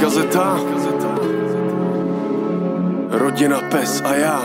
kazeta. Rodina, pes a já.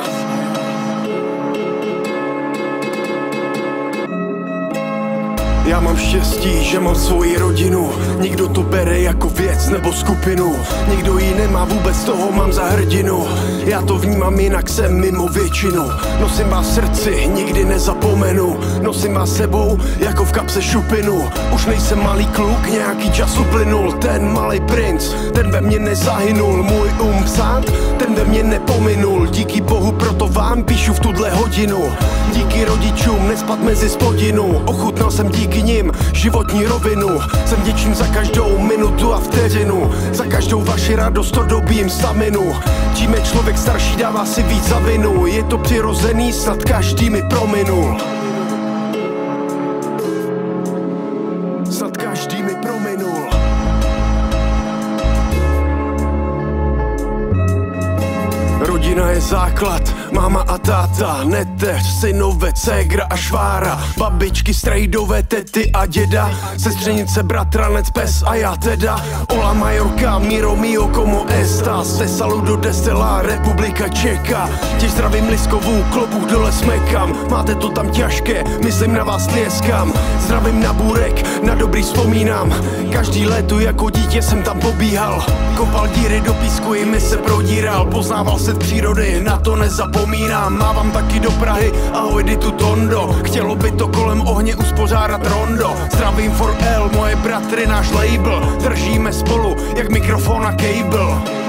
Já mám štěstí, že mám svoji rodinu. Nikdo to bere jako věc nebo skupinu. Nikdo ji nemá, vůbec toho mám za hrdinu. Já to vnímám jinak, jsem mimo většinu. Nosím vás v srdci, nikdy nezapomenu. Nosím vás sebou, jako v kapse šupinu. Už nejsem malý kluk, nějaký čas uplynul. Ten malý princ, ten ve mně nezahynul. Můj psát, ten ve mně nepominul. Díky bohu, proto vám píšu v tuhle hodinu. Díky rodičům, nespat mezi spodinu. Ochutnal jsem díky nim životní rovinu. Jsem vděčný za každou minutu a vteřinu. Za každou vaši radost, to dobím staminu. Čím je člověk starší, dává si víc za vinu. Je to přirozený, snad každý mi prominul. Snad každý mi prominul. Rodina je základ, máma a táta, neteř, synové, ségra a švára, babičky, strejdové, tety a děda, sestřenice, bratranec, pes a já teda. Ola Majorka, Miro mio como estas, se saludo desde la Republika Čeka. Těž zdravím Liskovu, klobuch dole smekám, máte to tam těžké, myslím na vás tlieskám. Zdravím na Burek, na dobrý vzpomínám, každý léto jako dítě jsem tam pobíhal. Kopal díry do písku, jimi se prodíral, poznával svět přírody, na to nezapomínám. Mávám taky do Prahy, ahoj Ditu Tondo, chtělo by to kolem ohně uspořádat rondo. Zdravím 4L, moje bratry, náš label, držíme spolu jak mikrofon a cable.